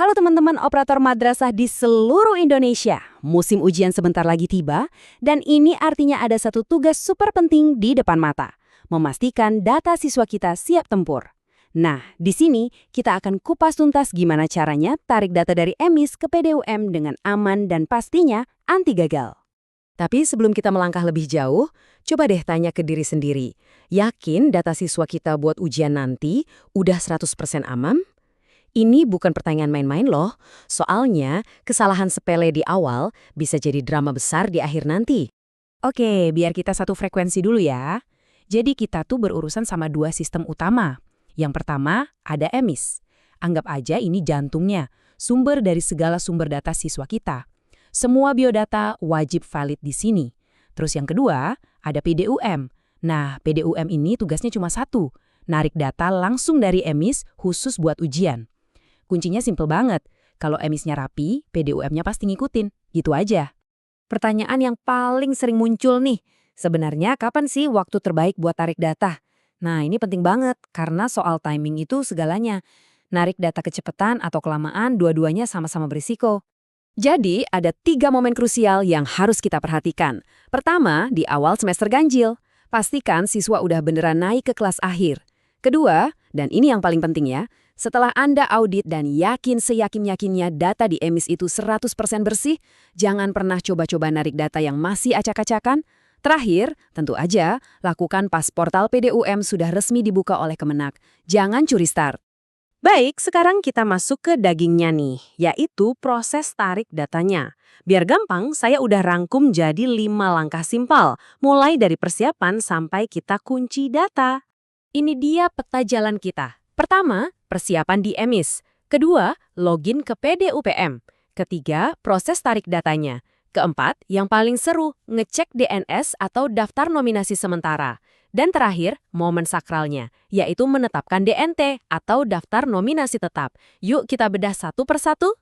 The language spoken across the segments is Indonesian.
Halo teman-teman operator madrasah di seluruh Indonesia. Musim ujian sebentar lagi tiba, dan ini artinya ada satu tugas super penting di depan mata. Memastikan data siswa kita siap tempur. Nah, di sini kita akan kupas tuntas gimana caranya tarik data dari EMIS ke PDUM dengan aman dan pastinya anti gagal. Tapi sebelum kita melangkah lebih jauh, coba deh tanya ke diri sendiri. Yakin data siswa kita buat ujian nanti udah 100% aman? Ini bukan pertanyaan main-main loh, soalnya kesalahan sepele di awal bisa jadi drama besar di akhir nanti. Oke, biar kita satu frekuensi dulu ya. Jadi kita tuh berurusan sama dua sistem utama. Yang pertama, ada EMIS. Anggap aja ini jantungnya, sumber dari segala sumber data siswa kita. Semua biodata wajib valid di sini. Terus yang kedua, ada PDUM. Nah, PDUM ini tugasnya cuma satu, narik data langsung dari EMIS khusus buat ujian. Kuncinya simple banget. Kalau EMIS-nya rapi, PDUM-nya pasti ngikutin. Gitu aja. Pertanyaan yang paling sering muncul nih, sebenarnya kapan sih waktu terbaik buat tarik data? Nah, ini penting banget karena soal timing itu segalanya. Narik data kecepatan atau kelamaan, dua-duanya sama-sama berisiko. Jadi, ada 3 momen krusial yang harus kita perhatikan. Pertama, di awal semester ganjil. Pastikan siswa udah beneran naik ke kelas akhir. Kedua, dan ini yang paling penting ya, setelah Anda audit dan yakin seyakin-yakinnya data di EMIS itu 100% bersih, jangan pernah coba-coba narik data yang masih acak-acakan. Terakhir, tentu aja, lakukan pas portal PDUM sudah resmi dibuka oleh Kemenak. Jangan curi start. Baik, sekarang kita masuk ke dagingnya nih, yaitu proses tarik datanya. Biar gampang, saya udah rangkum jadi 5 langkah simpel, mulai dari persiapan sampai kita kunci data. Ini dia peta jalan kita. Pertama, persiapan di EMIS. Kedua, login ke PDUPM. Ketiga, proses tarik datanya. Keempat, yang paling seru, ngecek DNS atau daftar nominasi sementara. Dan terakhir, momen sakralnya, yaitu menetapkan DNT atau daftar nominasi tetap. Yuk kita bedah satu persatu.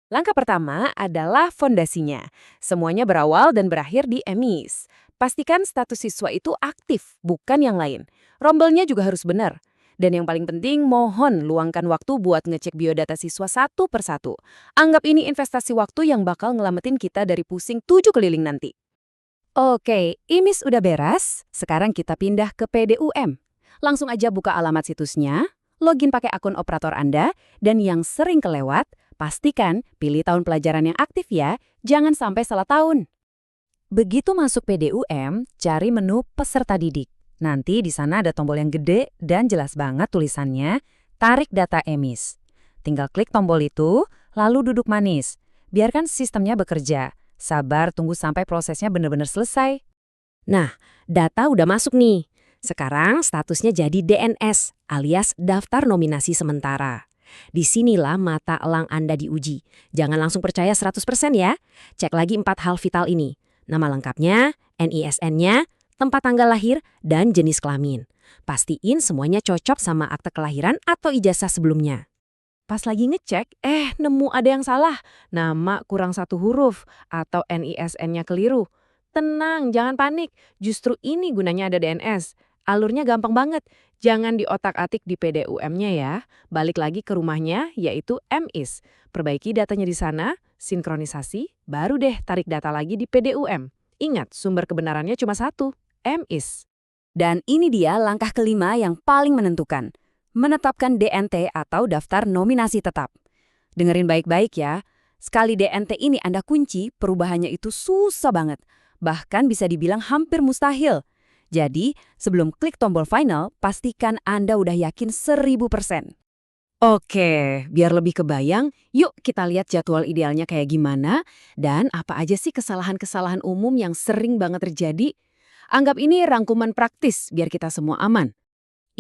Langkah pertama adalah fondasinya. Semuanya berawal dan berakhir di EMIS. Pastikan status siswa itu aktif, bukan yang lain. Rombelnya juga harus benar. Dan yang paling penting, mohon luangkan waktu buat ngecek biodata siswa satu persatu. Anggap ini investasi waktu yang bakal ngelamatin kita dari pusing 7 keliling nanti. Oke, IMIS udah beres, sekarang kita pindah ke PDUM. Langsung aja buka alamat situsnya, login pakai akun operator Anda, dan yang sering kelewat, pastikan pilih tahun pelajaran yang aktif ya, jangan sampai salah tahun. Begitu masuk PDUM, cari menu peserta didik. Nanti di sana ada tombol yang gede dan jelas banget tulisannya, tarik data EMIS. Tinggal klik tombol itu, lalu duduk manis. Biarkan sistemnya bekerja. Sabar tunggu sampai prosesnya benar-benar selesai. Nah, data udah masuk nih. Sekarang statusnya jadi DNS, alias daftar nominasi sementara. Disinilah mata elang Anda diuji. Jangan langsung percaya 100% ya. Cek lagi 4 hal vital ini. Nama lengkapnya, NISN-nya, tempat tanggal lahir, dan jenis kelamin. Pastiin semuanya cocok sama akte kelahiran atau ijazah sebelumnya. Pas lagi ngecek, nemu ada yang salah. Nama kurang 1 huruf atau NISN-nya keliru. Tenang, jangan panik. Justru ini gunanya ada DNS. Alurnya gampang banget. Jangan diotak-atik di PDUM-nya ya. Balik lagi ke rumahnya, yaitu EMIS. Perbaiki datanya di sana, sinkronisasi, baru deh tarik data lagi di PDUM. Ingat, sumber kebenarannya cuma satu. EMIS. Dan ini dia langkah kelima yang paling menentukan. Menetapkan DNT atau daftar nominasi tetap. Dengerin baik-baik ya. Sekali DNT ini Anda kunci, perubahannya itu susah banget. Bahkan bisa dibilang hampir mustahil. Jadi, sebelum klik tombol final, pastikan Anda udah yakin 1000%. Oke, biar lebih kebayang, yuk kita lihat jadwal idealnya kayak gimana dan apa aja sih kesalahan-kesalahan umum yang sering banget terjadi. Anggap ini rangkuman praktis biar kita semua aman.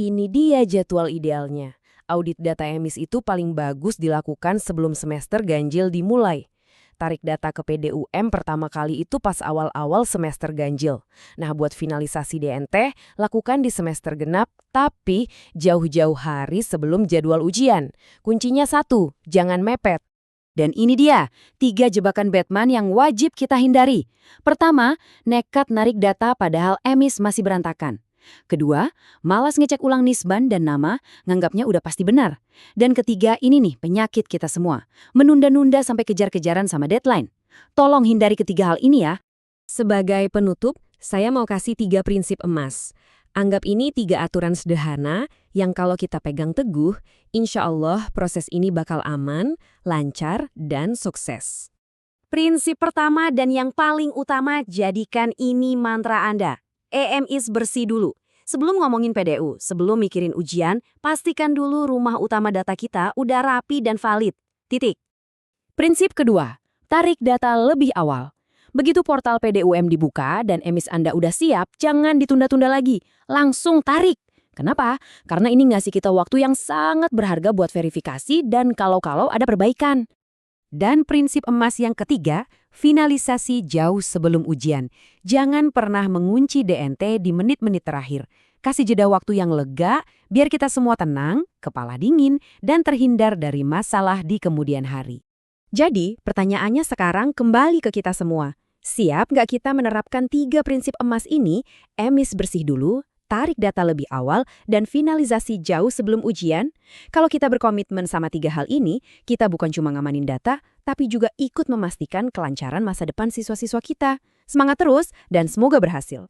Ini dia jadwal idealnya. Audit data EMIS itu paling bagus dilakukan sebelum semester ganjil dimulai. Tarik data ke PDUM pertama kali itu pas awal-awal semester ganjil. Nah, buat finalisasi DNT, lakukan di semester genap, tapi jauh-jauh hari sebelum jadwal ujian. Kuncinya 1, jangan mepet. Dan ini dia, 3 jebakan Batman yang wajib kita hindari. Pertama, nekat narik data padahal EMIS masih berantakan. Kedua, malas ngecek ulang nisban dan nama, nganggapnya udah pasti benar. Dan ketiga, ini nih penyakit kita semua. Menunda-nunda sampai kejar-kejaran sama deadline. Tolong hindari ketiga hal ini ya. Sebagai penutup, saya mau kasih 3 prinsip emas. Anggap ini 3 aturan sederhana yang kalau kita pegang teguh, insya Allah proses ini bakal aman, lancar, dan sukses. Prinsip pertama dan yang paling utama, jadikan ini mantra Anda. EMIS bersih dulu. Sebelum ngomongin PDU, sebelum mikirin ujian, pastikan dulu rumah utama data kita udah rapi dan valid. Titik. Prinsip kedua, tarik data lebih awal. Begitu portal PDUM dibuka dan EMIS Anda udah siap, jangan ditunda-tunda lagi. Langsung tarik. Kenapa? Karena ini ngasih kita waktu yang sangat berharga buat verifikasi dan kalau-kalau ada perbaikan. Dan prinsip emas yang ketiga, finalisasi jauh sebelum ujian. Jangan pernah mengunci DNT di menit-menit terakhir. Kasih jeda waktu yang lega, biar kita semua tenang, kepala dingin, dan terhindar dari masalah di kemudian hari. Jadi, pertanyaannya sekarang kembali ke kita semua. Siap nggak kita menerapkan 3 prinsip emas ini, EMIS bersih dulu, tarik data lebih awal, dan finalisasi jauh sebelum ujian? Kalau kita berkomitmen sama 3 hal ini, kita bukan cuma ngamanin data, tapi juga ikut memastikan kelancaran masa depan siswa-siswa kita. Semangat terus, dan semoga berhasil.